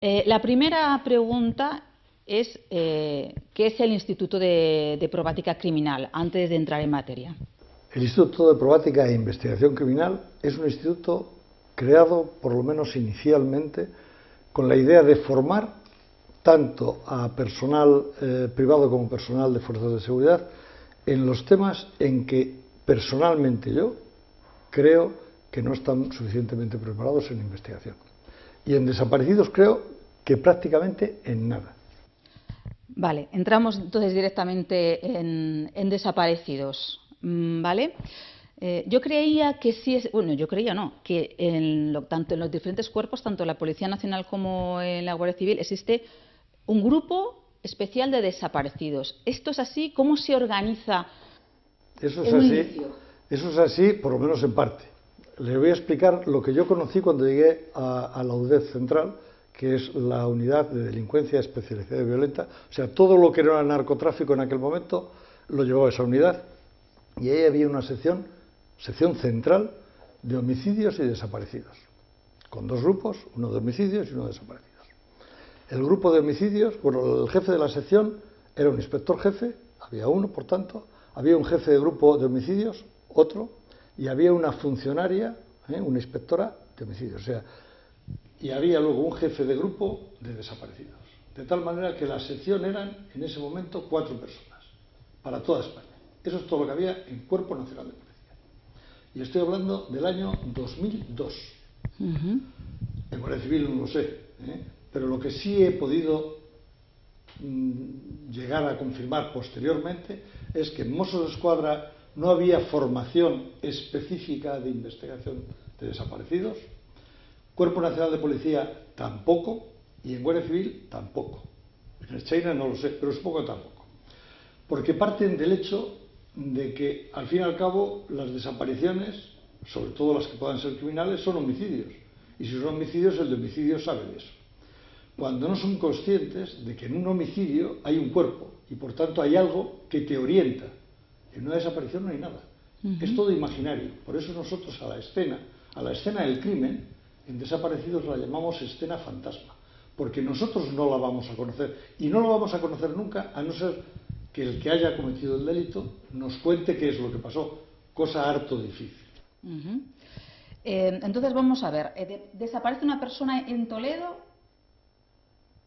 La primera pregunta es ¿qué es el Instituto de Probática Criminal? Antes de entrar en materia. El Instituto de Probática e Investigación Criminal es un instituto creado, por lo menos inicialmente, con la idea de formar tanto a personal privado como personal de fuerzas de seguridad en los temas en que personalmente yo creo que no están suficientemente preparados en investigación. Y en desaparecidos creo que prácticamente en nada. Vale, entramos entonces directamente en desaparecidos, ¿vale? Yo creía que sí es, bueno, yo creía no, que tanto en los diferentes cuerpos, tanto en la Policía Nacional como en la Guardia Civil, existe un grupo especial de desaparecidos. ¿Esto es así? ¿Cómo se organiza? Eso es así, por lo menos en parte. Le voy a explicar lo que yo conocí cuando llegué a la UDEV Central, que es la Unidad de Delincuencia Especializada y Violenta. O sea, todo lo que era narcotráfico en aquel momento lo llevaba esa unidad. Y ahí había una sección central de homicidios y desaparecidos, con dos grupos, uno de homicidios y uno de desaparecidos. El grupo de homicidios, bueno, el jefe de la sección era un inspector jefe, había uno, por tanto, había un jefe de grupo de homicidios, otro, y había una funcionaria, una inspectora de homicidios, o sea, y había luego un jefe de grupo de desaparecidos. De tal manera que la sección eran, en ese momento, 4 personas, para toda España. Eso es todo lo que había en Cuerpo Nacional de Policía. Y estoy hablando del año 2002. En Guardia Civil no lo sé, pero lo que sí he podido llegar a confirmar posteriormente es que en Mossos d'Esquadra no había formación específica de investigación de desaparecidos, Cuerpo Nacional de Policía tampoco, y en Guardia Civil tampoco. En el China no lo sé, pero supongo que tampoco. Porque parten del hecho de que, al fin y al cabo, las desapariciones, sobre todo las que puedan ser criminales, son homicidios. Y si son homicidios, el de homicidio sabe de eso. Cuando no son conscientes de que en un homicidio hay un cuerpo y por tanto hay algo que te orienta. En una desaparición no hay nada. Es todo imaginario. Por eso nosotros a la escena del crimen, en desaparecidos la llamamos escena fantasma. Porque nosotros no la vamos a conocer. Y no la vamos a conocer nunca, a no ser que el que haya cometido el delito nos cuente qué es lo que pasó. Cosa harto difícil. Entonces vamos a ver. Desaparece una persona en Toledo.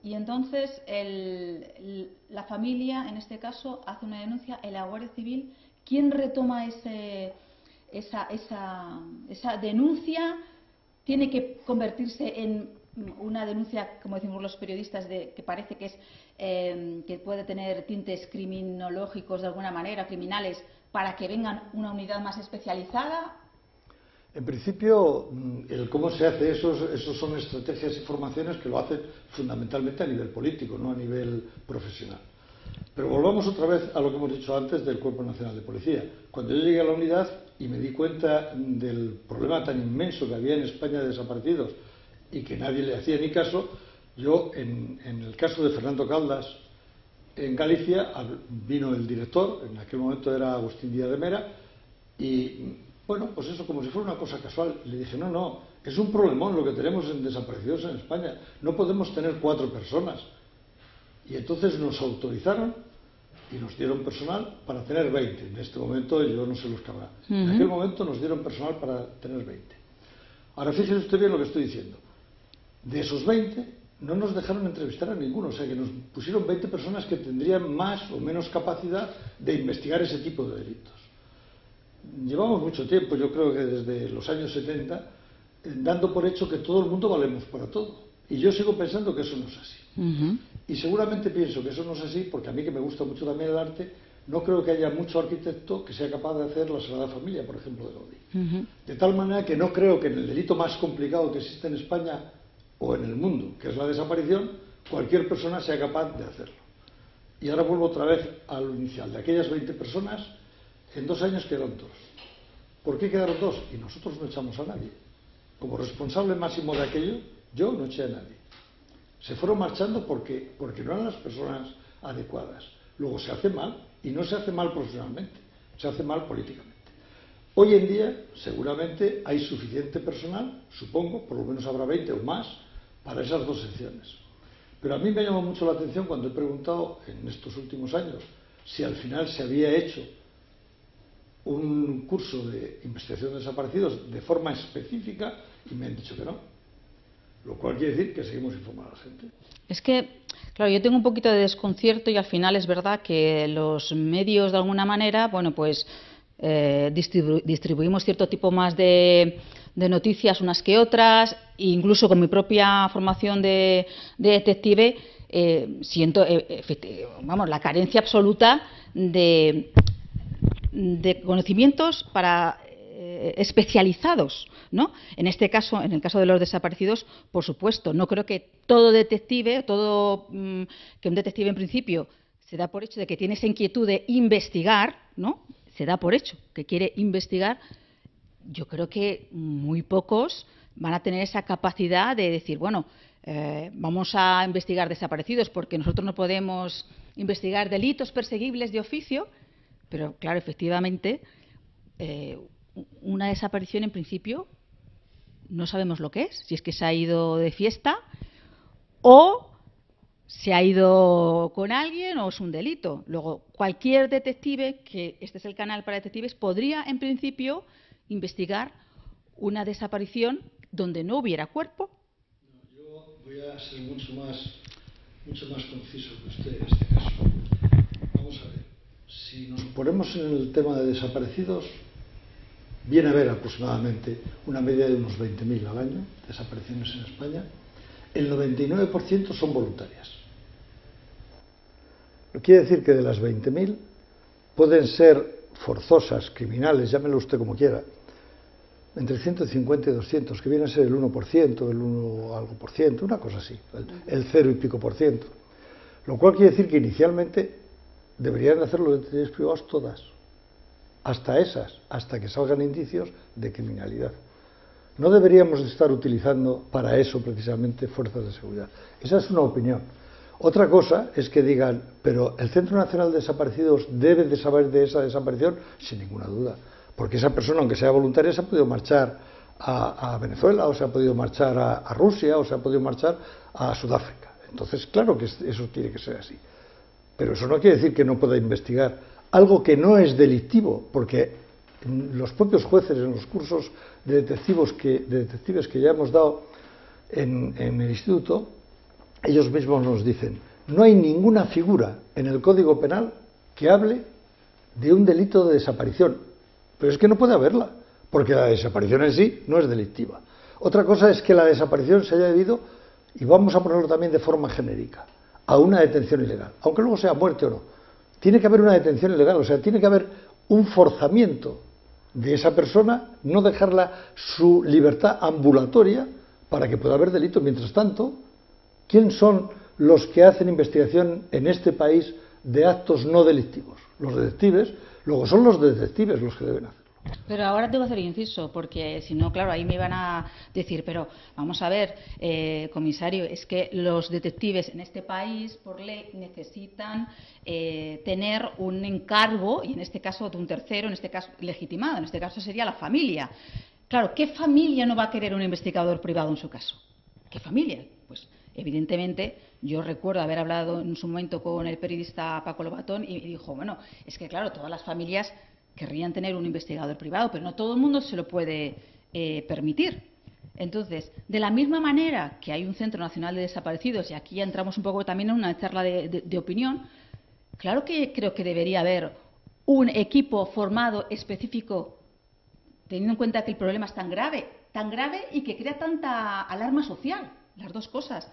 Y entonces la familia, en este caso, hace una denuncia en la Guardia Civil. ¿Quién retoma esa denuncia? ¿Tiene que convertirse en una denuncia, como decimos los periodistas, que parece que que puede tener tintes criminológicos de alguna manera, criminales, para que vengan una unidad más especializada? En principio, el cómo se hace eso son estrategias y formaciones que lo hacen fundamentalmente a nivel político, no a nivel profesional. Pero volvamos otra vez a lo que hemos dicho antes del Cuerpo Nacional de Policía. Cuando yo llegué a la unidad y me di cuenta del problema tan inmenso que había en España de desaparecidos y que nadie le hacía ni caso, yo, en el caso de Fernando Caldas, en Galicia, vino el director, en aquel momento era Agustín Díaz de Mera, y bueno, pues eso, como si fuera una cosa casual, le dije, no, es un problemón lo que tenemos en desaparecidos en España, no podemos tener 4 personas. Y entonces nos autorizaron y nos dieron personal para tener 20. En este momento yo no sé los que habrá. En aquel momento nos dieron personal para tener 20. Ahora fíjese usted bien lo que estoy diciendo. De esos 20 no nos dejaron entrevistar a ninguno, o sea que nos pusieron 20 personas que tendrían más o menos capacidad de investigar ese tipo de delitos. Llevamos mucho tiempo, yo creo que desde los años 70, dando por hecho que todo el mundo valemos para todo. Y yo sigo pensando que eso no es así. Y seguramente pienso que eso no es así porque a mí, que me gusta mucho también el arte, no creo que haya mucho arquitecto que sea capaz de hacer la Sagrada Familia, por ejemplo, de Gaudí. De tal manera que no creo que en el delito más complicado que existe en España o en el mundo, que es la desaparición, cualquier persona sea capaz de hacerlo. Y ahora vuelvo otra vez a lo inicial. De aquellas 20 personas, en 2 años quedaron 2. ¿Por qué quedaron 2? Y nosotros no echamos a nadie. Como responsable máximo de aquello, yo no eché a nadie. Se fueron marchando porque no eran las personas adecuadas. Luego se hace mal, y no se hace mal profesionalmente, se hace mal políticamente. Hoy en día, seguramente, hay suficiente personal, supongo, por lo menos habrá 20 o más, para esas dos secciones. Pero a mí me llamó mucho la atención cuando he preguntado en estos últimos años si al final se había hecho un curso de investigación de desaparecidos de forma específica y me han dicho que no. Lo cual quiere decir que seguimos informando a la gente. Es que, claro, yo tengo un poquito de desconcierto y al final es verdad que los medios de alguna manera, bueno, pues distribuimos cierto tipo más de noticias unas que otras, e incluso con mi propia formación de detective siento, vamos, la carencia absoluta de conocimientos especializados, ¿no? En este caso, en el caso de los desaparecidos, por supuesto, no creo que todo detective, que un detective en principio se da por hecho de que tiene esa inquietud de investigar, ¿no? Se da por hecho que quiere investigar. Yo creo que muy pocos van a tener esa capacidad de decir, bueno, vamos a investigar desaparecidos porque nosotros no podemos investigar delitos perseguibles de oficio, pero claro, efectivamente, una desaparición en principio no sabemos lo que es, si es que se ha ido de fiesta o se ha ido con alguien o es un delito. Luego, cualquier detective, que este es el canal para detectives, podría en principio investigar una desaparición donde no hubiera cuerpo. Yo voy a ser mucho más conciso que usted en este caso. Vamos a ver, si nos ponemos en el tema de desaparecidos, viene a haber aproximadamente una media de unos 20.000 al año, desapariciones en España. El 99% son voluntarias. Lo quiere decir que de las 20.000 pueden ser forzosas, criminales, llámelo usted como quiera, entre 150 y 200, que viene a ser el 1%, el 1 algo por ciento, una cosa así, el 0 y pico por ciento. Lo cual quiere decir que inicialmente deberían hacer los detectives privados todas, hasta esas, hasta que salgan indicios de criminalidad. No deberíamos estar utilizando para eso precisamente fuerzas de seguridad. Esa es una opinión. Otra cosa es que digan, pero el Centro Nacional de Desaparecidos debe de saber de esa desaparición, sin ninguna duda. Porque esa persona, aunque sea voluntaria, se ha podido marchar a Venezuela, o se ha podido marchar a Rusia, o se ha podido marchar a Sudáfrica. Entonces, claro que eso tiene que ser así. Pero eso no quiere decir que no pueda investigar algo que no es delictivo, porque los propios jueces en los cursos de detectives que ya hemos dado en el instituto, ellos mismos nos dicen, no hay ninguna figura en el Código Penal que hable de un delito de desaparición, pero es que no puede haberla, porque la desaparición en sí no es delictiva. Otra cosa es que la desaparición se haya debido, y vamos a ponerlo también de forma genérica, a una detención ilegal, aunque luego sea muerte o no. Tiene que haber una detención ilegal, o sea, tiene que haber un forzamiento de esa persona, no dejarla su libertad ambulatoria para que pueda haber delito. Mientras tanto, ¿quién son los que hacen investigación en este país de actos no delictivos? Los detectives. Luego son los detectives los que deben hacerlo. Pero ahora tengo que hacer inciso, porque si no, claro, ahí me van a decir, pero vamos a ver, comisario, es que los detectives en este país, por ley, necesitan tener un encargo, y en este caso de un tercero, en este caso legitimado, en este caso sería la familia. Claro, ¿qué familia no va a querer un investigador privado en su caso? ¿Qué familia? Pues evidentemente, yo recuerdo haber hablado en su momento con el periodista Paco Lobatón y dijo, bueno, es que claro, todas las familias querrían tener un investigador privado, pero no todo el mundo se lo puede permitir. Entonces, de la misma manera que hay un Centro Nacional de Desaparecidos, y aquí ya entramos un poco también en una charla de opinión, claro que creo que debería haber un equipo formado específico, teniendo en cuenta que el problema es tan grave y que crea tanta alarma social, las dos cosas,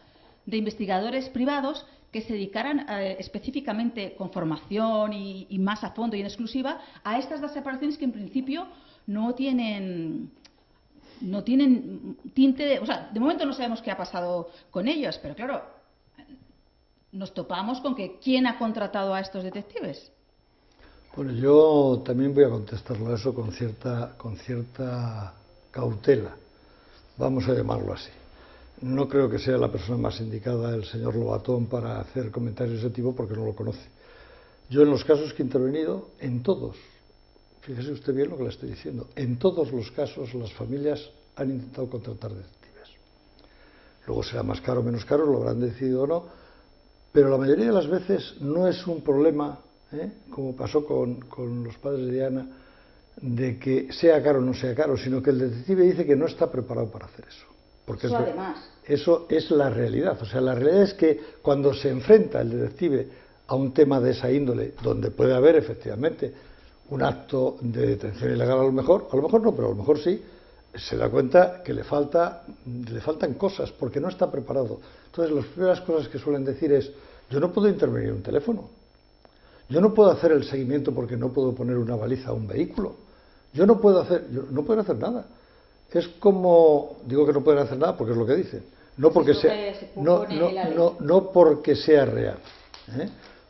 de investigadores privados que se dedicaran específicamente con formación y más a fondo y en exclusiva a estas desapariciones que en principio no tienen tinte de... O sea, de momento no sabemos qué ha pasado con ellos, pero claro, nos topamos con que ¿quién ha contratado a estos detectives? Bueno, yo también voy a contestarlo a eso con cierta cautela, vamos a llamarlo así. No creo que sea la persona más indicada el señor Lobatón para hacer comentarios de ese tipo porque no lo conoce. Yo en los casos que he intervenido, en todos, fíjese usted bien lo que le estoy diciendo, en todos los casos las familias han intentado contratar detectives. luego será más caro o menos caro, lo habrán decidido o no, pero la mayoría de las veces no es un problema, como pasó con los padres de Diana, de que sea caro o no sea caro, sino que el detective dice que no está preparado para hacer eso. Porque eso además. Eso es la realidad. O sea, la realidad es que cuando se enfrenta el detective a un tema de esa índole, donde puede haber efectivamente un acto de detención ilegal, a lo mejor no, pero a lo mejor sí, se da cuenta que le faltan cosas, porque no está preparado. Entonces, las primeras cosas que suelen decir es: yo no puedo intervenir en un teléfono, yo no puedo hacer el seguimiento porque no puedo poner una baliza a un vehículo, yo no puedo hacer nada. Es como, digo que no pueden hacer nada porque es lo que dicen, no porque no porque sea real,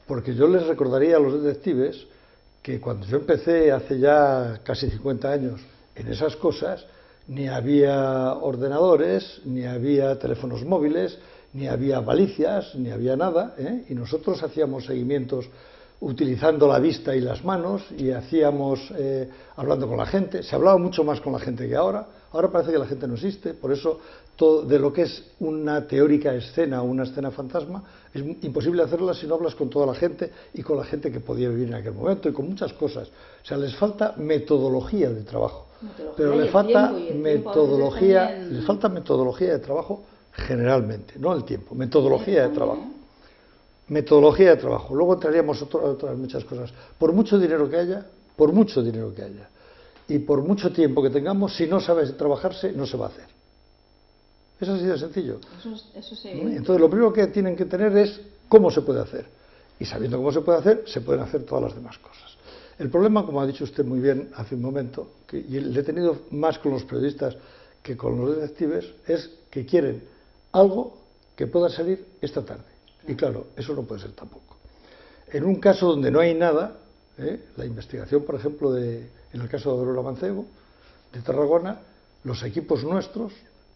porque yo les recordaría a los detectives que cuando yo empecé hace ya casi 50 años en esas cosas, ni había ordenadores, ni había teléfonos móviles, ni había balicias, ni había nada, y nosotros hacíamos seguimientos utilizando la vista y las manos, y hacíamos hablando con la gente. Se hablaba mucho más con la gente que ahora. Ahora parece que la gente no existe, por eso todo de lo que es una teórica escena o una escena fantasma es imposible hacerla si no hablas con toda la gente y con la gente que podía vivir en aquel momento y con muchas cosas. O sea, les falta metodología de trabajo, pero les falta metodología de trabajo generalmente, no el tiempo, metodología de trabajo. Metodología de trabajo. Luego entraríamos otras muchas cosas. Por mucho dinero que haya, y por mucho tiempo que tengamos, si no sabes trabajarse, no se va a hacer. Es así de sencillo. Eso sí. Entonces, lo primero que tienen que tener es cómo se puede hacer. Y sabiendo cómo se puede hacer, se pueden hacer todas las demás cosas. El problema, como ha dicho usted muy bien hace un momento, y le he tenido más con los periodistas que con los detectives, es que quieren algo que pueda salir esta tarde. Y claro, eso no puede ser tampoco. En un caso donde no hay nada, la investigación, por ejemplo, en el caso de Aurora Mancebo, de Tarragona, los equipos nuestros,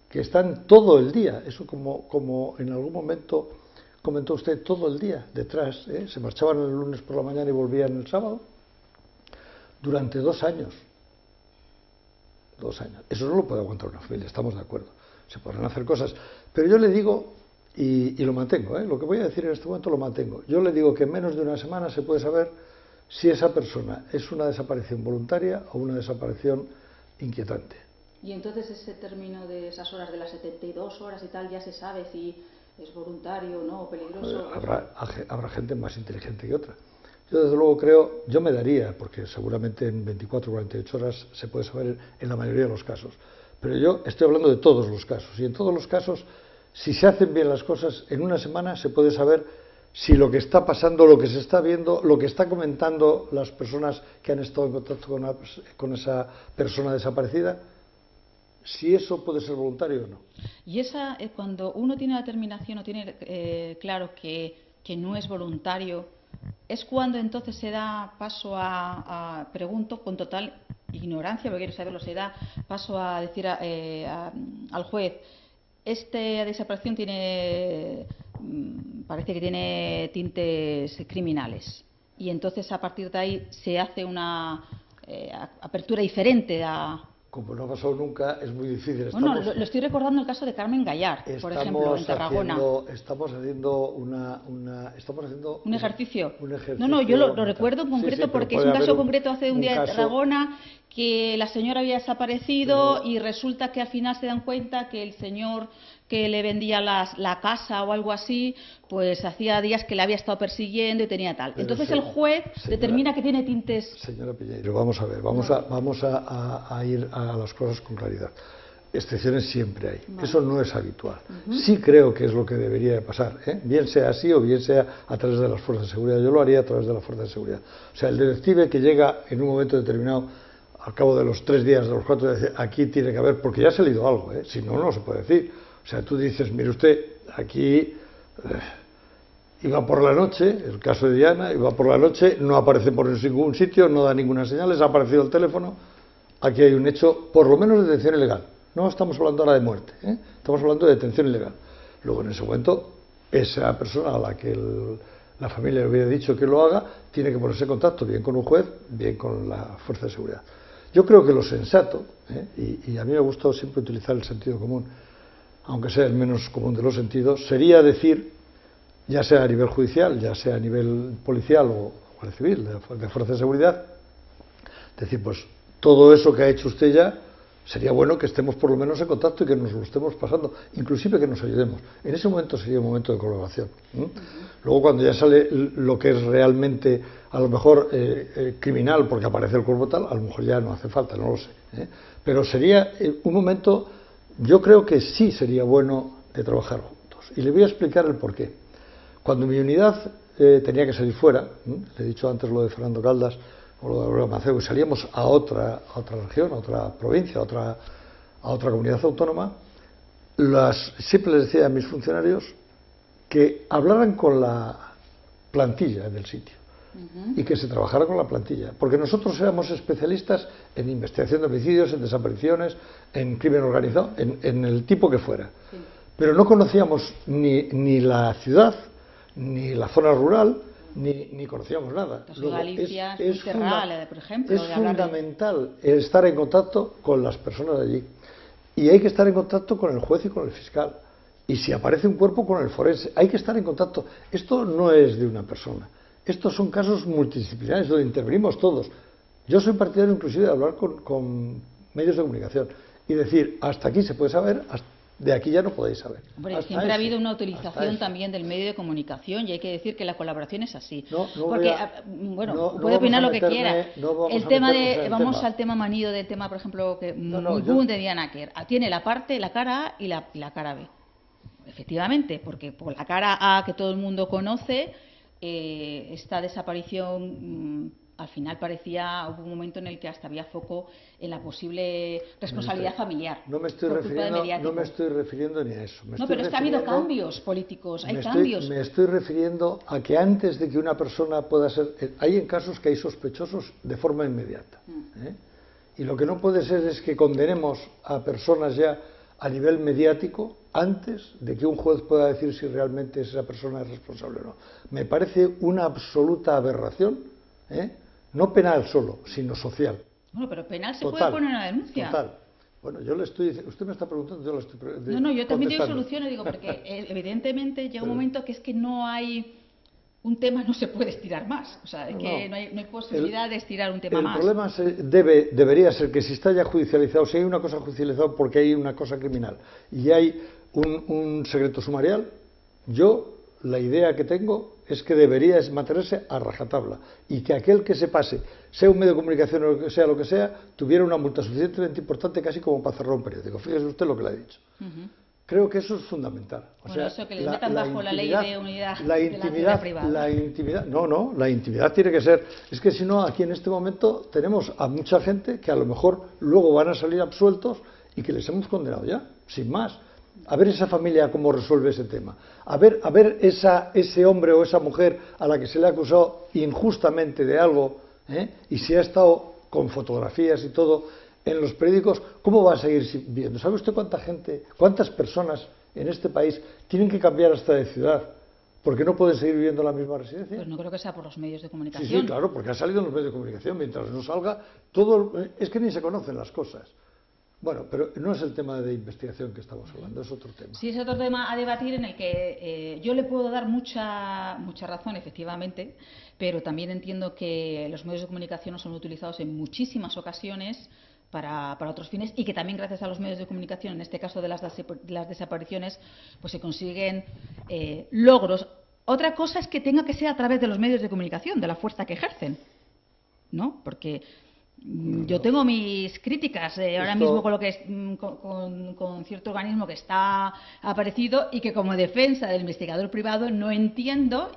que están todo el día, eso como en algún momento comentó usted, todo el día detrás, se marchaban el lunes por la mañana y volvían el sábado, durante 2 años. 2 años. Eso no lo puede aguantar una familia, estamos de acuerdo. Se podrán hacer cosas, pero yo le digo, y lo mantengo, lo que voy a decir en este momento lo mantengo. Yo le digo que en menos de una semana se puede saber si esa persona es una desaparición voluntaria o una desaparición inquietante. Y entonces ese término de esas horas, de las 72 horas y tal, ya se sabe si es voluntario o no, o peligroso. Habrá gente más inteligente que otra. Yo desde luego creo, yo me daría, porque seguramente en 24 o 48 horas se puede saber en la mayoría de los casos. Pero yo estoy hablando de todos los casos, y en todos los casos, si se hacen bien las cosas, en una semana se puede saber si lo que está pasando, lo que se está viendo, lo que está comentando las personas que han estado en contacto con esa persona desaparecida, si eso puede ser voluntario o no. Y esa, cuando uno tiene la determinación o tiene claro que no es voluntario, es cuando entonces se da paso pregunto con total ignorancia, porque quiero saberlo, se da paso a decir al juez: esta desaparición parece que tiene tintes criminales, y entonces a partir de ahí se hace una apertura diferente a... Como no ha pasado nunca, es muy difícil. Bueno, lo estoy recordando el caso de Carmen Gallar, por ejemplo, en Tarragona. Estamos haciendo un ejercicio. No, yo lo recuerdo en concreto, porque es un caso concreto hace un día en Tarragona, que la señora había desaparecido y resulta que al final se dan cuenta que el señor que le vendía la casa o algo así, pues hacía días que le había estado persiguiendo y tenía tal. Entonces el juez determina que tiene tintes... Señora Piñeiro, vamos a ver, vamos a ir a las cosas con claridad. Excepciones siempre hay, eso no es habitual. Sí creo que es lo que debería de pasar, bien sea así o bien sea a través de las fuerzas de seguridad. Yo lo haría a través de las fuerzas de seguridad. O sea, el detective que llega en un momento determinado, al cabo de los 3 días, de los 4, dice: aquí tiene que haber, porque ya ha salido algo, si no, no se puede decir. O sea, tú dices: mire usted, aquí iba por la noche, el caso de Diana, iba por la noche, no aparece por ningún sitio, no da ninguna señal, ha aparecido el teléfono, aquí hay un hecho, por lo menos de detención ilegal. No estamos hablando ahora de muerte, estamos hablando de detención ilegal. Luego, en ese momento, esa persona a la que la familia le hubiera dicho que lo haga, tiene que ponerse en contacto bien con un juez, bien con la fuerza de seguridad. Yo creo que lo sensato, y a mí me ha gustado siempre utilizar el sentido común, aunque sea el menos común de los sentidos, sería decir, ya sea a nivel judicial, ya sea a nivel policial o guardia civil, de fuerza de seguridad, decir, pues todo eso que ha hecho usted ya, sería bueno que estemos por lo menos en contacto y que nos lo estemos pasando, inclusive que nos ayudemos. En ese momento sería un momento de colaboración. Luego, cuando ya sale lo que es realmente, a lo mejor, criminal, porque aparece el cuerpo tal, a lo mejor ya no hace falta, no lo sé. Pero sería un momento, yo creo que sí sería bueno de trabajar juntos. Y le voy a explicar el porqué. Cuando mi unidad tenía que salir fuera, le he dicho antes lo de Fernando Caldas, o lo de Aurelio Mancebo, y salíamos a otra región, a otra provincia, a otra comunidad autónoma, siempre les decía a mis funcionarios que hablaran con la plantilla del sitio y que se trabajara con la plantilla, porque nosotros éramos especialistas en investigación de homicidios, en desapariciones, en crimen organizado, en el tipo que fuera, pero no conocíamos ni la ciudad, ni la zona rural, ni conocíamos nada. Luego, Galicia es Terral, por ejemplo. Es fundamental estar en contacto con las personas de allí. Y hay que estar en contacto con el juez y con el fiscal. Y si aparece un cuerpo, con el forense. Hay que estar en contacto. Esto no es de una persona. Estos son casos multidisciplinarios donde intervenimos todos. Yo soy partidario inclusive de hablar con medios de comunicación y decir, hasta aquí se puede saber, de aquí ya no podéis saber. Hombre, siempre ha habido una utilización también del medio de comunicación y hay que decir que la colaboración es así. Porque, puede opinar lo que quiera. Vamos al tema manido del tema, por ejemplo, que muy boom de Diana Kerr. Tiene la cara A y la cara B. Efectivamente, porque por la cara A que todo el mundo conoce, esta desaparición al final hubo un momento en el que hasta había foco en la posible responsabilidad familiar. No me estoy refiriendo ni a eso. Pero es que ha habido cambios políticos, hay cambios. Me estoy refiriendo a que antes de que una persona pueda ser... Hay en casos que hay sospechosos de forma inmediata. Y lo que no puede ser es que condenemos a personas ya a nivel mediático antes de que un juez pueda decir si realmente esa persona es responsable o no. Me parece una absoluta aberración, no penal solo, sino social. Bueno, pero penal se puede poner una denuncia. Total. Bueno, yo le estoy diciendo, usted me está preguntando, yo le estoy preguntando. No, yo también digo soluciones, porque evidentemente llega un momento que es que no hay... Un tema no se puede estirar más, o sea, que no hay posibilidad de estirar un tema más. El problema debería ser que si está ya judicializado, si hay una cosa judicializada porque hay una cosa criminal y hay un secreto sumarial, la idea que tengo es que debería mantenerse a rajatabla y que aquel que se pase, sea un medio de comunicación o lo que sea, tuviera una multa suficientemente importante casi como para cerrar un periódico. Fíjese usted lo que le ha dicho. Creo que eso es fundamental. Eso que le metan bajo la ley de unidad de la intimidad privada. La intimidad, la intimidad tiene que ser. Es que si no, aquí en este momento tenemos a mucha gente que a lo mejor luego van a salir absueltos y que les hemos condenado ya, sin más. A ver esa familia cómo resuelve ese tema. A ver ese hombre o esa mujer a la que se le ha acusado injustamente de algo, y si ha estado con fotografías y todo en los periódicos, ¿cómo va a seguir viendo? ¿Sabe usted cuántas personas en este país tienen que cambiar hasta de ciudad porque no pueden seguir viviendo en la misma residencia? Pues no creo que sea por los medios de comunicación. Sí, claro, porque ha salido en los medios de comunicación. Mientras no salga, es que ni se conocen las cosas. Bueno, pero no es el tema de investigación que estamos hablando, es otro tema. Sí, es otro tema a debatir en el que yo le puedo dar mucha razón, efectivamente, pero también entiendo que los medios de comunicación no son utilizados en muchísimas ocasiones para otros fines y que también gracias a los medios de comunicación, en este caso de las desapariciones, pues se consiguen logros. Otra cosa es que tenga que ser a través de los medios de comunicación, de la fuerza que ejercen, ¿no? Porque yo tengo mis críticas ahora mismo con lo que es con cierto organismo que está aparecido y que como defensa del investigador privado no entiendo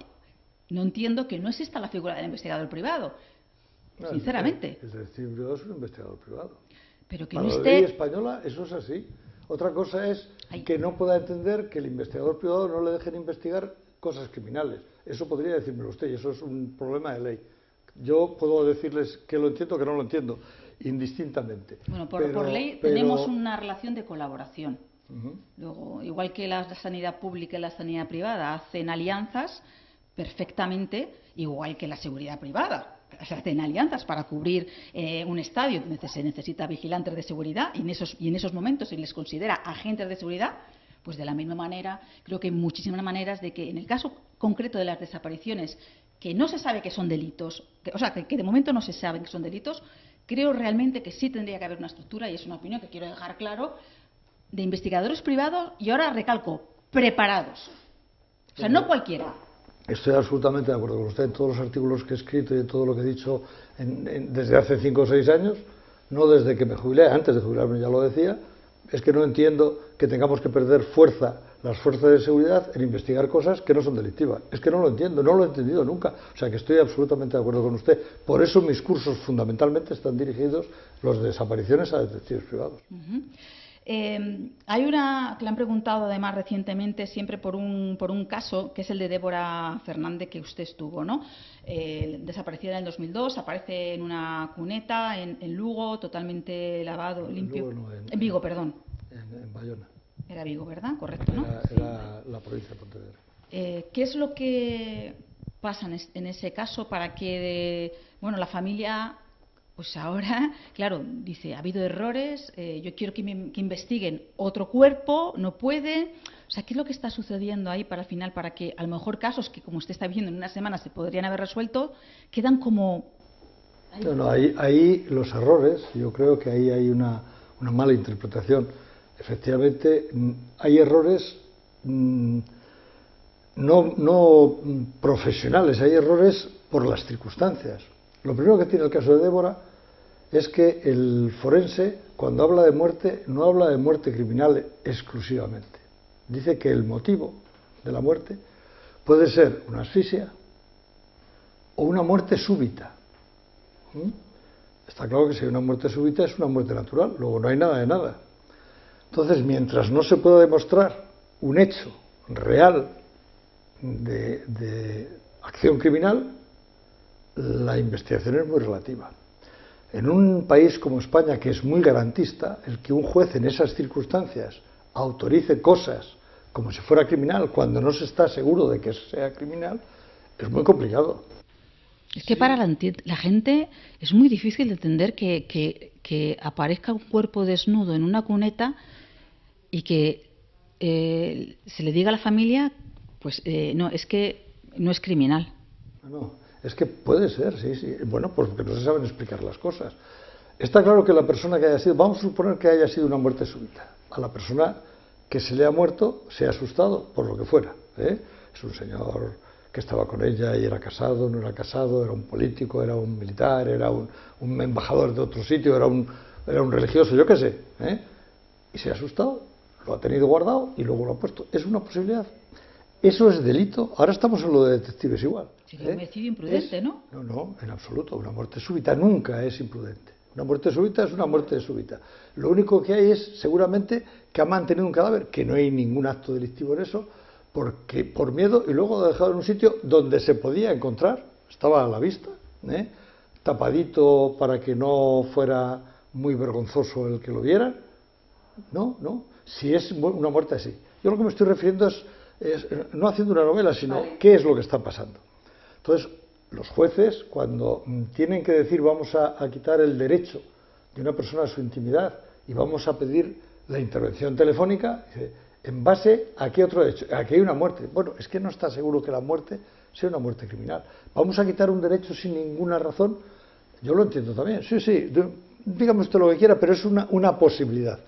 que no exista la figura del investigador privado. No, sinceramente. El detective privado es un investigador privado. Pero que para no la ley española eso es así. Otra cosa es que no pueda entender que el investigador privado no le dejen investigar cosas criminales. Eso podría decírmelo usted y eso es un problema de ley. Yo puedo decirles que lo entiendo o que no lo entiendo, indistintamente. Bueno, por ley tenemos una relación de colaboración. Luego, igual que la sanidad pública y la sanidad privada hacen alianzas perfectamente, igual que la seguridad privada. Se hacen alianzas para cubrir un estadio, se necesita vigilantes de seguridad y en esos momentos se les considera agentes de seguridad, Pues de la misma manera, creo que hay muchísimas maneras de que en el caso concreto de las desapariciones, que no se sabe que son delitos, que de momento no se sabe que son delitos, creo realmente que sí tendría que haber una estructura, y es una opinión que quiero dejar claro, de investigadores privados, y ahora recalco, preparados. O sea, no cualquiera. Estoy absolutamente de acuerdo con usted en todos los artículos que he escrito y en todo lo que he dicho desde hace 5 o 6 años, no desde que me jubilé, antes de jubilarme ya lo decía. Es que no entiendo que tengamos que perder las fuerzas de seguridad en investigar cosas que no son delictivas. Es que no lo entiendo, no lo he entendido nunca. O sea, que estoy absolutamente de acuerdo con usted. Por eso mis cursos fundamentalmente están dirigidos, los de desapariciones, a detectives privados. Hay una que le han preguntado además recientemente, siempre por un caso, que es el de Débora Fernández, que usted estuvo, ¿no? Desaparecida en el 2002, aparece en una cuneta en Lugo, totalmente lavado, limpio. Lugo, no, en Vigo, perdón. En Bayona. Era Vigo, ¿verdad? Correcto, ¿no? Era la provincia de Pontevedra. ¿Qué es lo que pasa en ese caso para que, la familia... Pues ahora, claro, dice, ha habido errores, yo quiero que investiguen otro cuerpo, no pueden. O sea, ¿qué es lo que está sucediendo ahí para al final, para que a lo mejor casos que, como usted está viendo, en una semana se podrían haber resuelto, quedan como... No, ahí los errores, yo creo que ahí hay una mala interpretación. Efectivamente, hay errores no profesionales, hay errores por las circunstancias. Lo primero que tiene el caso de Débora es que el forense, cuando habla de muerte, no habla de muerte criminal exclusivamente. Dice que el motivo de la muerte puede ser una asfixia o una muerte súbita. Está claro que si hay una muerte súbita es una muerte natural, luego no hay nada de nada. Entonces, mientras no se pueda demostrar un hecho real de acción criminal, la investigación es muy relativa. En un país como España, que es muy garantista, el que un juez en esas circunstancias autorice cosas como si fuera criminal, cuando no se está seguro de que sea criminal, es muy complicado. Es que para la gente es muy difícil entender que aparezca un cuerpo desnudo en una cuneta y que se le diga a la familia, pues no, es que no es criminal. No. Es que puede ser, sí. Bueno, pues porque no se saben explicar las cosas. Está claro que la persona que haya sido, vamos a suponer que haya sido una muerte súbita. A la persona que se le ha muerto se ha asustado, por lo que fuera. Es un señor que estaba con ella y era casado, no era casado, era un político, era un militar, era un embajador de otro sitio, era un religioso, yo qué sé. Y se ha asustado, lo ha tenido guardado y luego lo ha puesto. Es una posibilidad. ¿Eso es delito? Ahora estamos en lo de detectives igual. Sería un homicidio imprudente, ¿no? No, en absoluto. Una muerte súbita nunca es imprudente. Una muerte súbita es una muerte súbita. Lo único que hay es, seguramente, que ha mantenido un cadáver, que no hay ningún acto delictivo en eso, porque por miedo, y luego lo ha dejado en un sitio donde se podía encontrar, estaba a la vista, tapadito para que no fuera muy vergonzoso el que lo viera. No. Si es una muerte así. Yo lo que me estoy refiriendo es no haciendo una novela, sino qué es lo que está pasando. Entonces, los jueces, cuando tienen que decir vamos a quitar el derecho de una persona a su intimidad y vamos a pedir la intervención telefónica, ¿en base a qué otro hecho? ¿A que hay una muerte? Bueno, es que no está seguro que la muerte sea una muerte criminal. ¿Vamos a quitar un derecho sin ninguna razón? Yo lo entiendo también. Sí, dígame usted lo que quiera, pero es una posibilidad.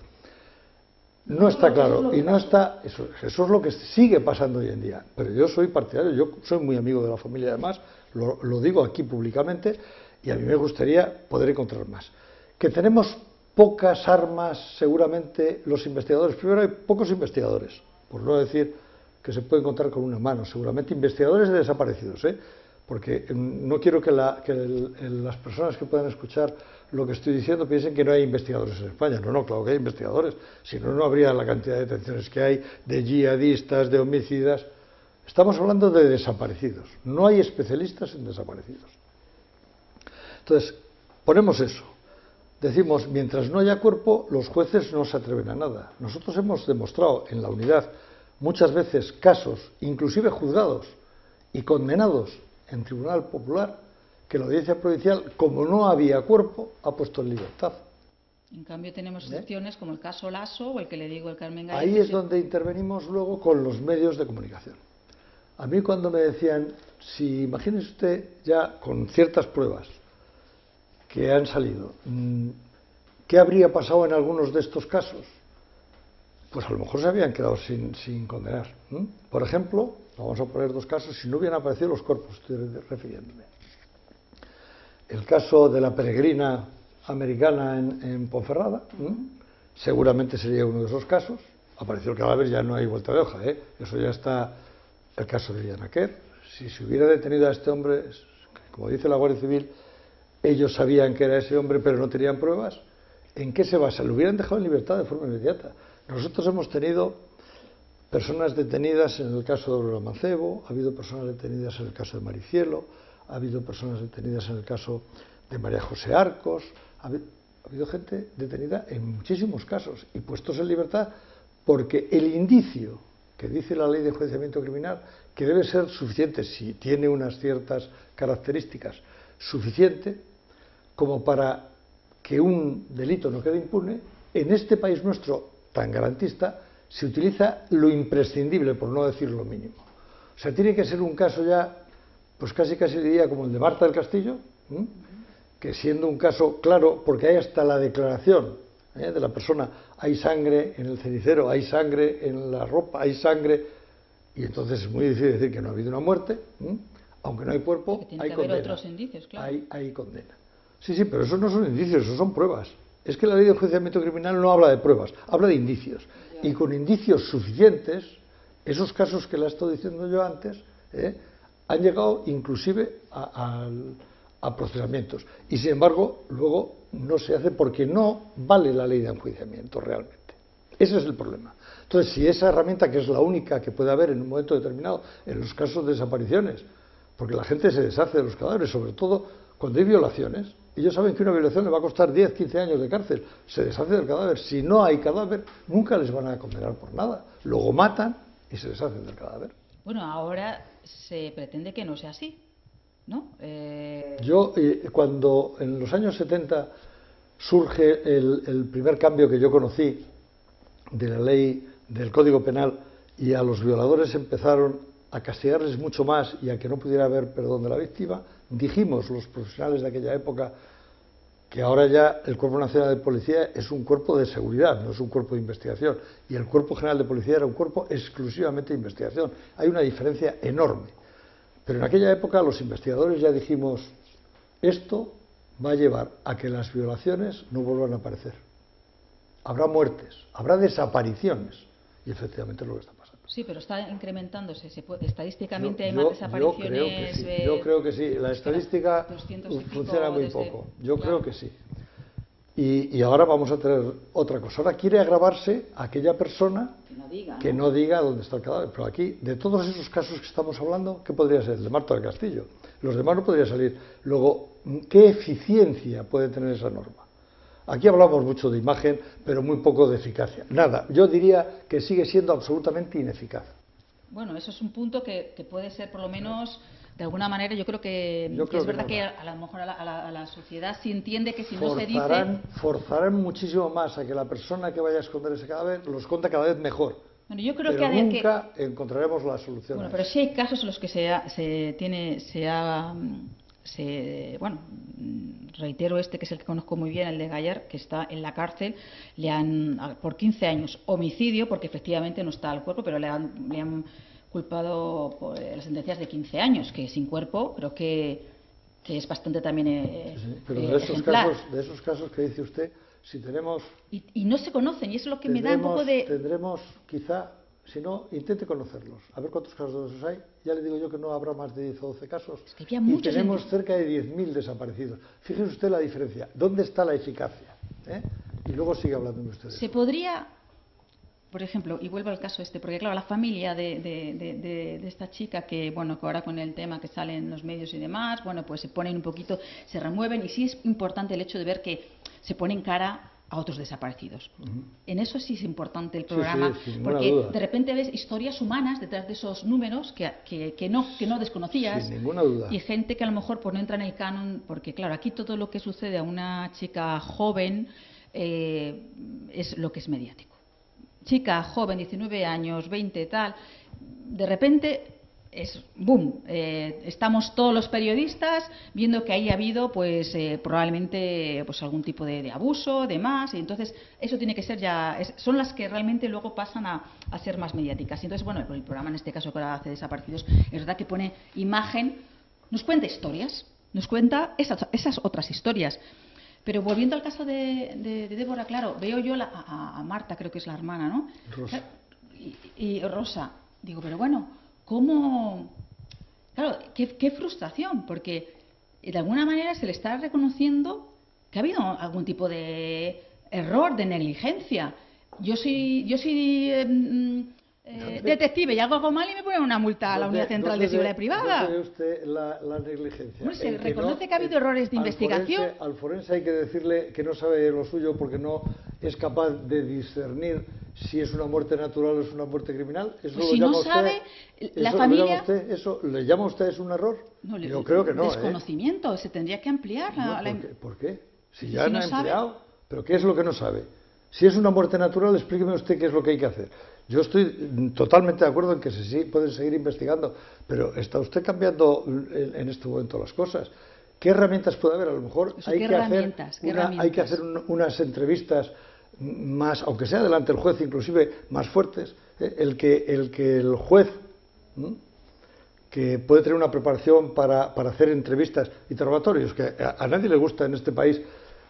No está claro, y no está... Eso es lo que sigue pasando hoy en día. Pero yo soy partidario, yo soy muy amigo de la familia, además, lo digo aquí públicamente, y a mí me gustaría poder encontrar más. Que tenemos pocas armas, seguramente, los investigadores. Primero, hay pocos investigadores, por no decir que se puede encontrar con una mano, seguramente investigadores de desaparecidos, porque no quiero que las personas que puedan escuchar lo que estoy diciendo piensen que no hay investigadores en España. No, claro que hay investigadores, si no, no habría la cantidad de detenciones que hay, de yihadistas, de homicidas. Estamos hablando de desaparecidos, no hay especialistas en desaparecidos. Entonces, ponemos eso, decimos, mientras no haya cuerpo, los jueces no se atreven a nada. Nosotros hemos demostrado en la unidad muchas veces casos, inclusive juzgados y condenados en Tribunal Popular, que la Audiencia Provincial, como no había cuerpo, ha puesto en libertad. En cambio tenemos excepciones como el caso Lasso o el que le digo, el Carmen Gallego. Ahí es donde intervenimos luego con los medios de comunicación. A mí cuando me decían, si imagínese usted ya con ciertas pruebas que han salido, ¿qué habría pasado en algunos de estos casos? Pues a lo mejor se habían quedado sin condenar. Por ejemplo, vamos a poner dos casos, si no hubieran aparecido los cuerpos, estoy refiriéndome. El caso de la peregrina americana en Ponferrada, seguramente sería uno de esos casos. Apareció el cadáver, ya no hay vuelta de hoja, eso ya está. El caso de Viviana Quer, si se hubiera detenido a este hombre, como dice la Guardia Civil, ellos sabían que era ese hombre, pero no tenían pruebas. ¿En qué se basa? Lo hubieran dejado en libertad de forma inmediata. Nosotros hemos tenido personas detenidas en el caso de Aurora Mancebo, ha habido personas detenidas en el caso de Maricielo, ha habido personas detenidas en el caso de María José Arcos, ha habido gente detenida en muchísimos casos y puestos en libertad porque el indicio que dice la ley de enjuiciamiento criminal, que debe ser suficiente, si tiene unas ciertas características, suficiente como para que un delito no quede impune. En este país nuestro tan garantista se utiliza lo imprescindible, por no decir lo mínimo. O sea, tiene que ser un caso ya, pues casi diría como el de Marta del Castillo, que siendo un caso claro, porque hay hasta la declaración de la persona, hay sangre en el cenicero, hay sangre en la ropa, hay sangre, y entonces es muy difícil decir que no ha habido una muerte, aunque no hay cuerpo, hay condena. Otros indicios, claro. Hay condena. Sí, pero esos no son indicios, esos son pruebas. Es que la ley de enjuiciamiento criminal no habla de pruebas, habla de indicios. Y con indicios suficientes, esos casos que le he estado diciendo yo antes, han llegado inclusive a procesamientos. Y sin embargo, luego no se hace porque no vale la ley de enjuiciamiento realmente. Ese es el problema. Entonces, si esa herramienta, que es la única que puede haber en un momento determinado en los casos de desapariciones, porque la gente se deshace de los cadáveres, sobre todo cuando hay violaciones, ellos saben que una violación le va a costar 10, 15 años de cárcel, se deshace del cadáver. Si no hay cadáver, nunca les van a condenar por nada. Luego matan y se deshacen del cadáver. Bueno, ahora se pretende que no sea así, ¿no? Yo, cuando en los años 70 surge el primer cambio que yo conocí de la ley del Código Penal y a los violadores empezaron a castigarles mucho más y a que no pudiera haber perdón de la víctima, dijimos los profesionales de aquella época que ahora ya el Cuerpo Nacional de Policía es un cuerpo de seguridad, no es un cuerpo de investigación, y el Cuerpo General de Policía era un cuerpo exclusivamente de investigación. Hay una diferencia enorme. Pero en aquella época los investigadores ya dijimos, esto va a llevar a que las violaciones no vuelvan a aparecer. Habrá muertes, habrá desapariciones, y efectivamente es lo que está pasando. Sí, pero está incrementándose. Estadísticamente hay más desapariciones. Yo creo que sí. La estadística funciona muy poco. Yo creo que sí. Y ahora vamos a tener otra cosa. Ahora quiere agravarse aquella persona que no diga dónde está el cadáver. Pero aquí, de todos esos casos que estamos hablando, ¿qué podría ser? El de Marta del Castillo. Los demás no podría salir. Luego, ¿qué eficiencia puede tener esa norma? Aquí hablamos mucho de imagen, pero muy poco de eficacia. Nada, yo diría que sigue siendo absolutamente ineficaz. Bueno, eso es un punto que puede ser, por lo menos, de alguna manera, yo creo que es verdad que a lo mejor a la sociedad sí entiende que si no se dice... Forzarán muchísimo más a que la persona que vaya a esconder ese cadáver lo esconda cada vez mejor. Bueno, yo creo pero nunca encontraremos la solución. Bueno, pero sí hay casos en los que reitero que es el que conozco muy bien, el de Gallar, que está en la cárcel, le han por 15 años homicidio, porque efectivamente no está el cuerpo, pero le han culpado por las sentencias de 15 años, que sin cuerpo creo que es bastante también sí, pero de esos casos que dice usted, si tenemos... Y no se conocen, y eso es lo que me da un poco de... Tendremos quizá... Si no, intente conocerlos. A ver cuántos casos de esos hay. Ya le digo yo que no habrá más de 10 o 12 casos. Es que había muchos, y tenemos cerca de 10.000 desaparecidos. Fíjese usted la diferencia. ¿Dónde está la eficacia? Y luego sigue hablando usted. Se podría, por ejemplo, y vuelvo al caso porque claro, la familia de esta chica que, bueno, que ahora con el tema que sale en los medios y demás, bueno, pues se ponen un poquito, se remueven, y sí es importante el hecho de ver que se ponen cara a otros desaparecidos. En eso sí es importante el programa, porque duda. De repente ves historias humanas detrás de esos números que no desconocías. Sin ninguna duda. Y gente que a lo mejor no entra en el canon, porque claro, aquí todo lo que sucede a una chica joven es lo que es mediático. Chica, joven, 19 años, 20, tal, de repente es boom, estamos todos los periodistas viendo que ahí ha habido pues probablemente pues algún tipo de abuso, de más, y entonces eso tiene que ser ya, son las que realmente luego pasan a ser más mediáticas. Y entonces, bueno, el programa en este caso que ahora hace Desaparecidos, es verdad que pone imagen, nos cuenta historias, nos cuenta esas otras historias. Pero volviendo al caso de Débora, claro, veo yo a Marta, creo que es la hermana, ¿no? Rosa. Y Rosa, digo, pero bueno, ¿cómo? Claro, qué frustración, porque de alguna manera se le está reconociendo que ha habido algún tipo de error, de negligencia. Yo soy detective y hago mal y me ponen una multa a la Unidad Central de Seguridad Privada. ¿Dónde ve usted la negligencia? Bueno, se reconoce que ha habido errores de investigación. Al forense hay que decirle que no sabe lo suyo porque no es capaz de discernir si es una muerte natural o es una muerte criminal. Eso Pues lo si llama no usted, sabe, la eso familia... ¿Eso le llama a usted es un error? No, yo creo que no. Desconocimiento, se tendría que ampliar. ¿Por qué? Si Si ya no han empleado. sabe... ¿Pero qué es lo que no sabe? Si es una muerte natural, explíqueme usted qué es lo que hay que hacer. Yo estoy totalmente de acuerdo en que sí pueden seguir investigando, pero está usted cambiando en este momento las cosas. ¿Qué herramientas puede haber? A lo mejor hay que hacer unas entrevistas más, aunque sea delante del juez, inclusive más fuertes. El que el juez, que puede tener una preparación para hacer entrevistas, interrogatorios, que a nadie le gusta en este país.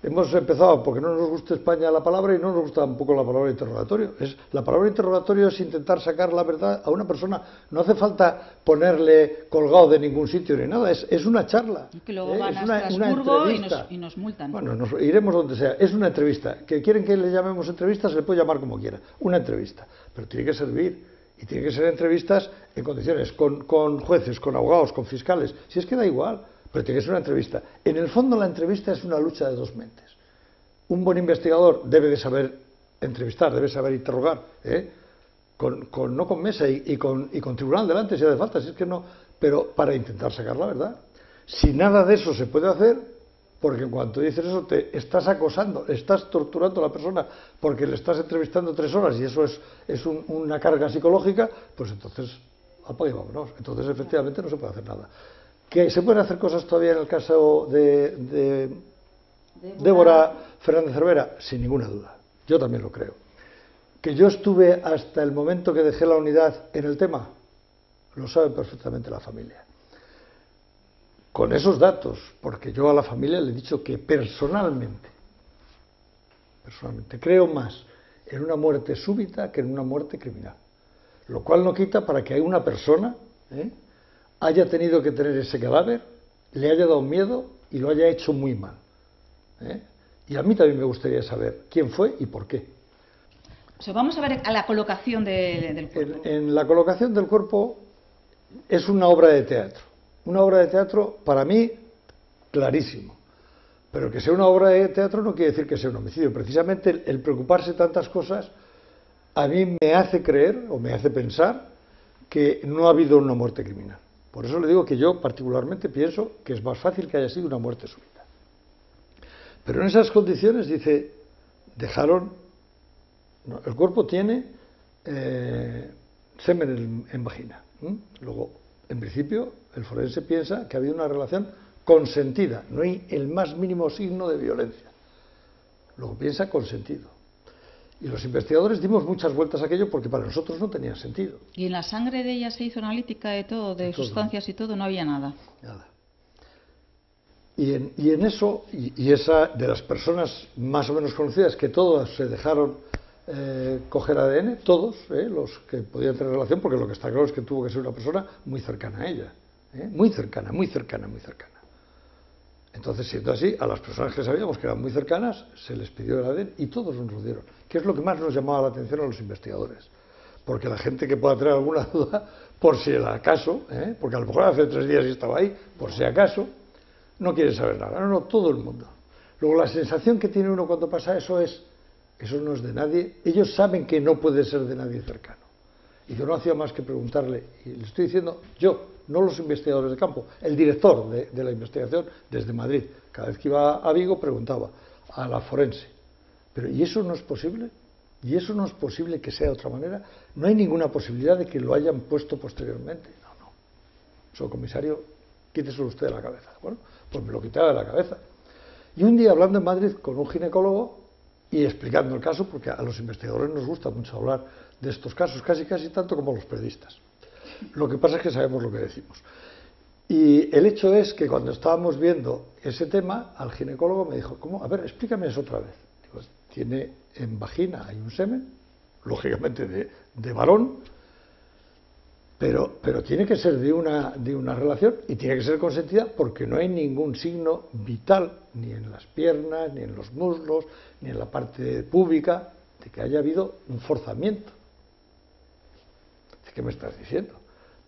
Hemos empezado porque no nos gusta España la palabra y no nos gusta tampoco la palabra interrogatorio. La palabra interrogatorio es intentar sacar la verdad a una persona. No hace falta ponerle colgado de ningún sitio ni nada. Es una charla. Y que luego van a Estrasburgo y nos multan. Bueno, iremos donde sea. Es una entrevista. ¿Que quieren que le llamemos entrevista? Se le puede llamar como quiera. Una entrevista. Pero tiene que servir. Y tiene que ser entrevistas en condiciones, con jueces, con abogados, con fiscales. Si es que da igual. Pero tiene que ser una entrevista. En el fondo la entrevista es una lucha de dos mentes. Un buen investigador debe de saber entrevistar, debe saber interrogar, no con mesa y con tribunal delante si hace falta, si es que no, pero para intentar sacar la verdad. Si nada de eso se puede hacer, porque en cuanto dices eso te estás acosando, estás torturando a la persona porque le estás entrevistando 3 horas y eso es una carga psicológica, pues entonces apaga y vámonos. Entonces efectivamente no se puede hacer nada. ¿Que se pueden hacer cosas todavía en el caso de Débora Fernández Cervera? Sin ninguna duda. Yo también lo creo. ¿Que yo estuve hasta el momento que dejé la unidad en el tema? Lo sabe perfectamente la familia. Con esos datos, porque yo a la familia le he dicho que personalmente creo más en una muerte súbita que en una muerte criminal. Lo cual no quita para que una persona haya tenido que tener ese cadáver, le haya dado miedo y lo haya hecho muy mal. Y a mí también me gustaría saber quién fue y por qué. O sea, vamos a ver a la colocación del cuerpo. En la colocación del cuerpo es una obra de teatro. Una obra de teatro, para mí, clarísimo. Pero que sea una obra de teatro no quiere decir que sea un homicidio. Precisamente el preocuparse de tantas cosas a mí me hace creer o me hace pensar que no ha habido una muerte criminal. Por eso le digo que yo particularmente pienso que es más fácil que haya sido una muerte súbita. Pero en esas condiciones, dice, dejaron... No, el cuerpo tiene semen en vagina. Luego, en principio, el forense piensa que ha habido una relación consentida. No hay el más mínimo signo de violencia. Luego piensa consentido. Y los investigadores dimos muchas vueltas a aquello porque para nosotros no tenía sentido. ¿Y en la sangre de ella se hizo analítica de todo, de sustancias y todo? No había nada. Nada. Y en eso, y esa de las personas más o menos conocidas, que todas se dejaron coger ADN, todos, los que podían tener relación, porque lo que está claro es que tuvo que ser una persona muy cercana a ella. Muy cercana, muy cercana, muy cercana. Entonces, siendo así, a las personas que sabíamos que eran muy cercanas, se les pidió el ADN y todos nos lo dieron. Que es lo que más nos llamaba la atención a los investigadores. Porque la gente que pueda tener alguna duda, por si el acaso, porque a lo mejor hace 3 días y estaba ahí, por si acaso, no quiere saber nada. No, todo el mundo. Luego, la sensación que tiene uno cuando pasa eso es, eso no es de nadie. Ellos saben que no puede ser de nadie cercano. Y yo no hacía más que preguntarle, y le estoy diciendo yo, no los investigadores de campo, el director de la investigación desde Madrid. Cada vez que iba a Vigo preguntaba a la forense, Pero ¿y eso no es posible? ¿Y eso no es posible que sea de otra manera? No hay ninguna posibilidad de que lo hayan puesto posteriormente. No. Eso, comisario, quíteselo usted de la cabeza. Bueno, pues me lo quitaba de la cabeza. Y un día, hablando en Madrid con un ginecólogo y explicando el caso, porque a los investigadores nos gusta mucho hablar de estos casos, casi tanto como a los periodistas. Lo que pasa es que sabemos lo que decimos. Y el hecho es que cuando estábamos viendo ese tema, al ginecólogo me dijo, ¿cómo? A ver, explícame eso otra vez. Digo, tiene en vagina, hay un semen, lógicamente de varón, pero tiene que ser de una relación y tiene que ser consentida porque no hay ningún signo vital, ni en las piernas, ni en los muslos, ni en la parte púbica, de que haya habido un forzamiento. ¿Qué me estás diciendo?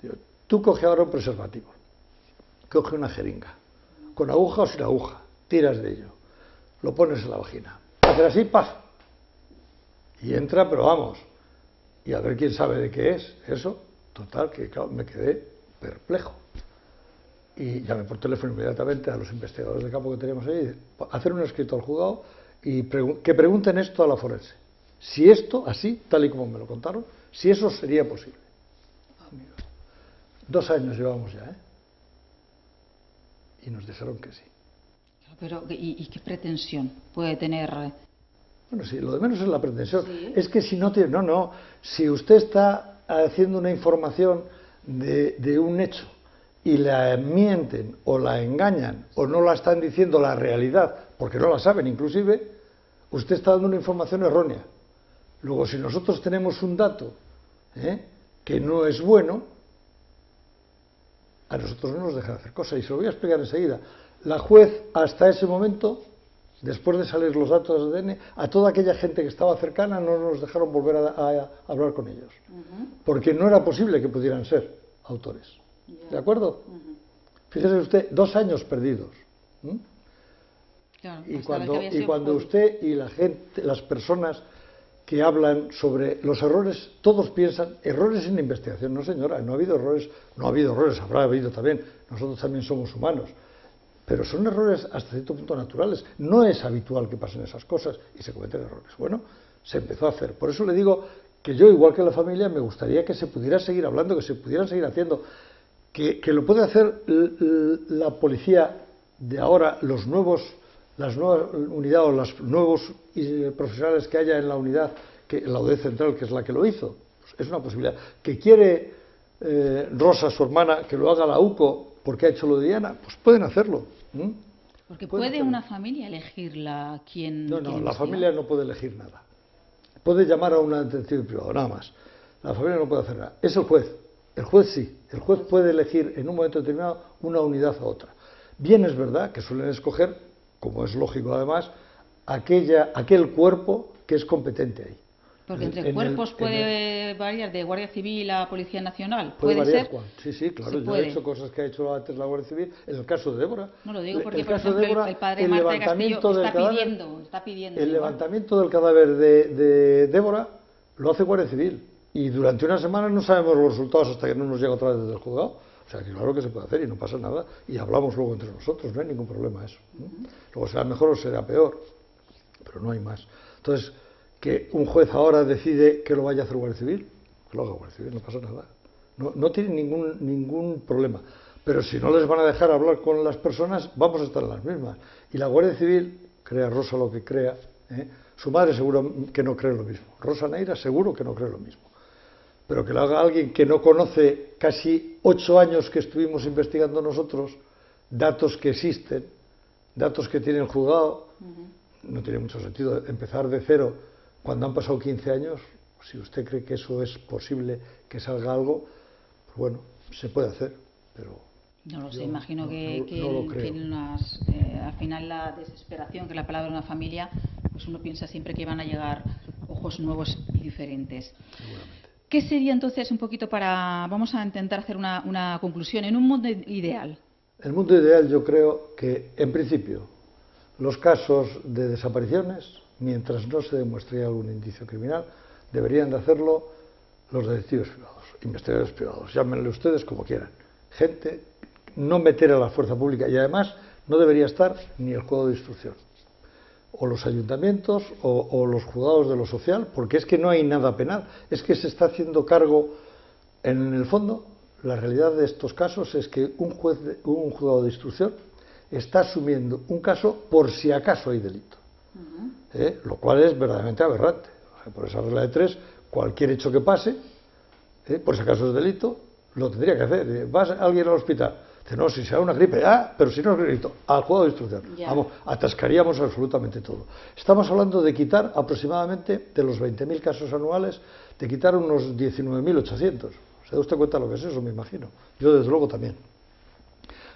Digo, tú coge ahora un preservativo, coge una jeringa, con aguja o sin aguja, tiras de ello, lo pones en la vagina, hacer así, ¡paf! Y entra, pero vamos, y a ver quién sabe de qué es eso. Total, que claro, me quedé perplejo. Y llamé por teléfono inmediatamente a los investigadores de campo que teníamos ahí, hacer un escrito al juzgado y que pregunten esto a la forense. Si esto, así, tal y como me lo contaron, si eso sería posible. Amigos, 2 años llevamos ya, ¿eh? Y nos dijeron que sí. Pero, ¿y qué pretensión puede tener? Bueno, sí, lo de menos es la pretensión. Sí. Es que si no tiene... No, si usted está haciendo una información de un hecho y la mienten o la engañan o no la están diciendo la realidad, porque no la saben inclusive, usted está dando una información errónea. Luego, si nosotros tenemos un dato que no es bueno, a nosotros no nos dejan hacer cosas. Y se lo voy a explicar enseguida. La juez, hasta ese momento, después de salir los datos de ADN, a toda aquella gente que estaba cercana no nos dejaron volver a hablar con ellos. Porque no era posible que pudieran ser autores. ¿De acuerdo? Fíjese usted, 2 años perdidos. Claro, y cuando usted y la gente, las personas que hablan sobre los errores, todos piensan, errores en la investigación. No, señora, no ha habido errores, habrá habido también, nosotros también somos humanos. Pero son errores hasta cierto punto naturales. No es habitual que pasen esas cosas y se cometen errores. Bueno, se empezó a hacer. Por eso le digo que yo, igual que la familia, me gustaría que se pudiera seguir hablando, que se pudieran seguir haciendo, que lo puede hacer la policía de ahora, las nuevas unidades o los nuevos profesionales que haya en la unidad, la UD Central, que es la que lo hizo. Pues es una posibilidad. Que quiere Rosa, su hermana, que lo haga la UCO porque ha hecho lo de Diana, pues pueden hacerlo. Porque puede una familia elegirla quién. No, la familia no puede elegir nada. Puede llamar a un detective privado, nada más. La familia no puede hacer nada. Es el juez. El juez sí. El juez puede elegir en un momento determinado una unidad a otra. Bien es verdad que suelen escoger, como es lógico además, aquel cuerpo que es competente ahí. Porque entre cuerpos puede variar de Guardia Civil a Policía Nacional. Puede variar, ser. Juan. Sí, claro. Yo he hecho cosas que ha hecho antes la Guardia Civil. En el caso de Débora. No lo digo porque, por ejemplo, el padre Marta de Castillo está pidiendo. El levantamiento del cadáver de Débora lo hace Guardia Civil. Y durante una semana no sabemos los resultados hasta que no nos llega otra vez desde el juzgado. O sea, que claro que se puede hacer y no pasa nada. Y hablamos luego entre nosotros, no hay ningún problema eso. Luego será mejor o será peor. Pero no hay más. Entonces, que un juez ahora decide que lo vaya a hacer Guardia Civil, que lo haga Guardia Civil, no pasa nada. No tiene ningún problema. Pero si no les van a dejar hablar con las personas, vamos a estar en las mismas. Y la Guardia Civil, crea Rosa lo que crea, su madre seguro que no cree lo mismo. Rosa Neira seguro que no cree lo mismo. Pero que lo haga alguien que no conoce casi 8 años que estuvimos investigando nosotros, datos que existen, datos que tiene el juzgado, no tiene mucho sentido empezar de cero cuando han pasado 15 años. Si usted cree que eso es posible, que salga algo, pues bueno, se puede hacer, pero no lo sé, imagino que al final la desesperación, que es la palabra de una familia, pues uno piensa siempre que van a llegar ojos nuevos y diferentes. Seguramente. ¿Qué sería entonces un poquito vamos a intentar hacer una conclusión, en un mundo ideal? El mundo ideal, yo creo que, en principio, los casos de desapariciones, mientras no se demuestre algún indicio criminal, deberían de hacerlo los detectives privados, investigadores privados, llámenle ustedes como quieran. Gente, no meter a la fuerza pública, y además no debería estar ni el juego de instrucción. o los ayuntamientos o los juzgados de lo social, porque es que no hay nada penal, es que se está haciendo cargo. En el fondo, la realidad de estos casos es que un juzgado de instrucción está asumiendo un caso por si acaso hay delito, lo cual es verdaderamente aberrante. O sea, por esa regla de tres, cualquier hecho que pase, por si acaso es delito, lo tendría que hacer. ¿Vas alguien al hospital? Dice, no, si sea una gripe, pero si no es delito, al juzgado de instrucción. Ya. Vamos, atascaríamos absolutamente todo. Estamos hablando de quitar aproximadamente, de los 20.000 casos anuales, de quitar unos 19.800. ¿Se da usted cuenta lo que es eso? Me imagino. Yo, desde luego, también.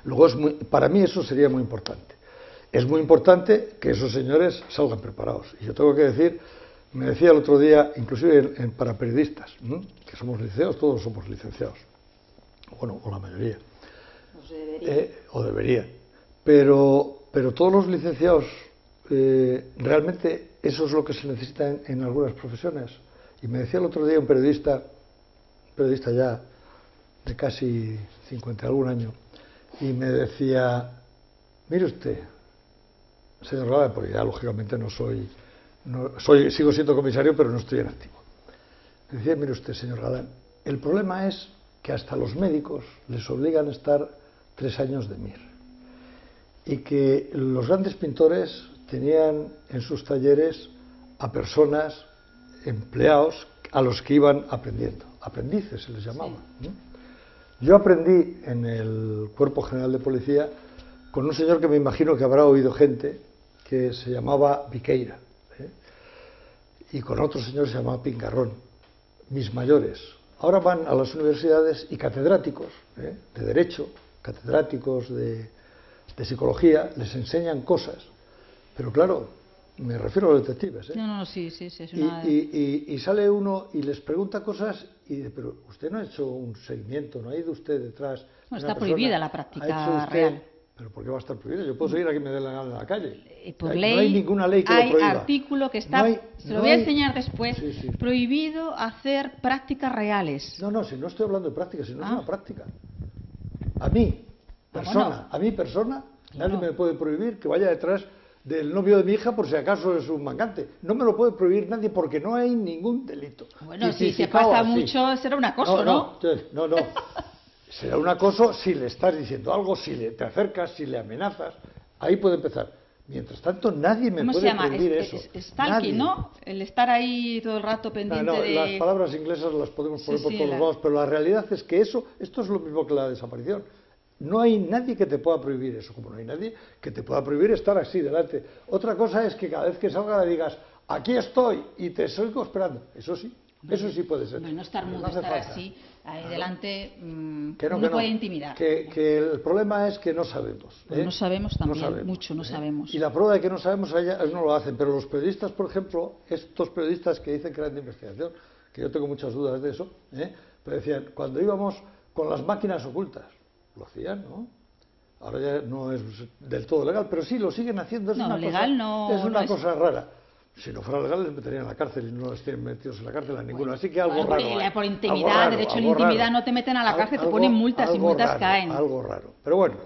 Luego, para mí eso sería muy importante. Es muy importante que esos señores salgan preparados. Y yo tengo que decir, me decía el otro día, inclusive para periodistas, que somos licenciados, todos somos licenciados. Bueno, o la mayoría. O deberían. Pero todos los licenciados, realmente eso es lo que se necesita en algunas profesiones. Y me decía el otro día un periodista ya de casi 50 y algún año, y me decía, mire usted, señor Galán, porque ya lógicamente sigo siendo comisario, pero no estoy en activo. Me decía, mire usted, señor Galán, el problema es que hasta los médicos les obligan a estar 3 años de MIR, y que los grandes pintores tenían en sus talleres a personas, empleados, a los que iban aprendiendo, aprendices se les llamaba. Sí. Yo aprendí en el Cuerpo General de Policía con un señor que me imagino que habrá oído gente, que se llamaba Viqueira, y con otro señor que se llamaba Pingarrón, mis mayores. Ahora van a las universidades y catedráticos de Derecho, catedráticos de Psicología, les enseñan cosas. Pero claro, me refiero a los detectives. No, sí, es una... y sale uno y les pregunta cosas y dice, pero usted no ha hecho un seguimiento, no ha ido usted detrás. No, está prohibida la práctica real. ¿Pero por qué va a estar prohibida? Yo puedo seguir a quien me dé la gana en la calle. Por ley, no hay ninguna ley que lo prohíba. Hay artículo que está, se lo voy a enseñar después, prohibido hacer prácticas reales. No, si no estoy hablando de práctica, si no es una práctica. A mí, persona, nadie me puede prohibir que vaya detrás del novio de mi hija por si acaso es un mangante. No me lo puede prohibir nadie porque no hay ningún delito. Bueno, si se pasa mucho será un acoso, ¿no? No. Será un acoso si le estás diciendo algo, si te acercas, si le amenazas. Ahí puede empezar. Mientras tanto, nadie me puede prohibir eso. Stalking, ¿no? El estar ahí todo el rato pendiente de... Las palabras inglesas las podemos poner por todos lados, pero la realidad es que esto es lo mismo que la desaparición. No hay nadie que te pueda prohibir eso, como no hay nadie que te pueda prohibir estar así delante. Otra cosa es que cada vez que salga le digas, aquí estoy y te sigo esperando. Eso sí puede ser. No estar mudo, estar así, ahí delante, no puede intimidar. Que el problema es que no sabemos. No sabemos también, no sabemos. Y la prueba de que no sabemos, ellos no lo hacen. Pero los periodistas, por ejemplo, estos periodistas que dicen que eran de investigación, que yo tengo muchas dudas de eso, pero decían, cuando íbamos con las máquinas ocultas, lo hacían, ¿no? Ahora ya no es del todo legal, pero sí lo siguen haciendo. Es una cosa rara. Si no fuera legal les meterían en la cárcel y no les tienen metidos en la cárcel a ninguno. Así que algo raro. Por intimidad, derecho a la intimidad, no te meten a la cárcel, te ponen multas y multas caen. Algo raro. Pero bueno,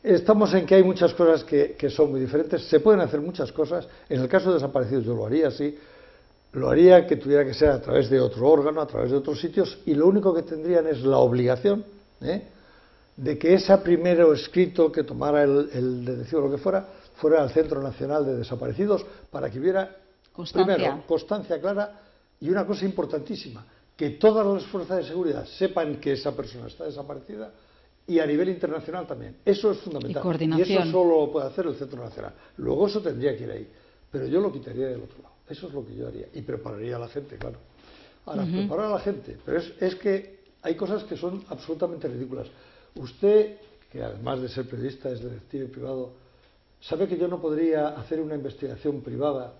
estamos en que hay muchas cosas que son muy diferentes. Se pueden hacer muchas cosas. En el caso de desaparecidos yo lo haría así. Lo haría que tuviera que ser a través de otro órgano, a través de otros sitios, y lo único que tendrían es la obligación de que ese primero escrito que tomara el detective o lo que fuera al Centro Nacional de Desaparecidos para que hubiera, primero, constancia clara y una cosa importantísima, que todas las fuerzas de seguridad sepan que esa persona está desaparecida y a nivel internacional también. Eso es fundamental. Y coordinación. Y eso solo lo puede hacer el Centro Nacional. Luego eso tendría que ir ahí. Pero yo lo quitaría del otro lado. Eso es lo que yo haría. Y prepararía a la gente, claro. Ahora, preparar a la gente. Pero es que hay cosas que son absolutamente ridículas. Usted, que además de ser periodista es detective privado, sabe que yo no podría hacer una investigación privada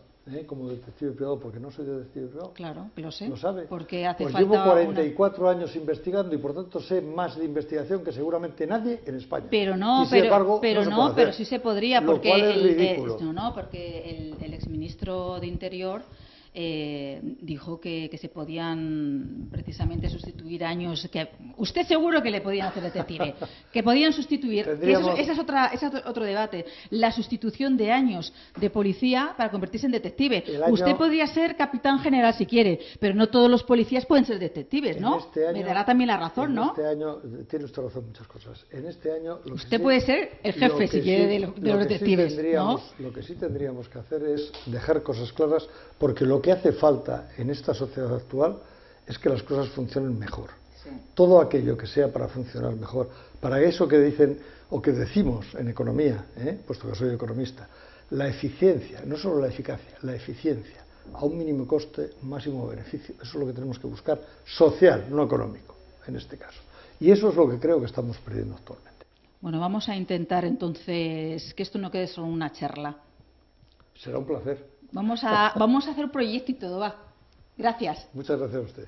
como detective privado porque no soy detective privado. Claro, lo sé. ¿Lo sabe? Porque hace pues falta llevo 44 años investigando y por tanto sé más de investigación que seguramente nadie en España. Pero no, pero sí se podría, porque lo cual es ridículo. porque el exministro de Interior dijo que se podían precisamente sustituir años, que usted seguro que le podían hacer detective, que podían sustituir, ese es otro debate, la sustitución de años de policía para convertirse en detective. Usted podría ser capitán general si quiere, pero no todos los policías pueden ser detectives, ¿no? Me dará también la razón, ¿no? Este año, tiene usted razón en muchas cosas. En este año... Usted puede ser el jefe, si quiere, de los detectives, ¿no? Lo que sí tendríamos que hacer es dejar cosas claras, porque lo que hace falta en esta sociedad actual es que las cosas funcionen mejor. Sí. Todo aquello que sea para funcionar mejor, para eso que dicen o que decimos en economía, puesto que soy economista, la eficiencia, no solo la eficacia, la eficiencia, a un mínimo coste, máximo beneficio, eso es lo que tenemos que buscar, social, no económico, en este caso. Y eso es lo que creo que estamos perdiendo actualmente. Bueno, vamos a intentar entonces que esto no quede solo una charla. Será un placer. Vamos a hacer un proyecto y todo, va. Gracias. Muchas gracias a usted.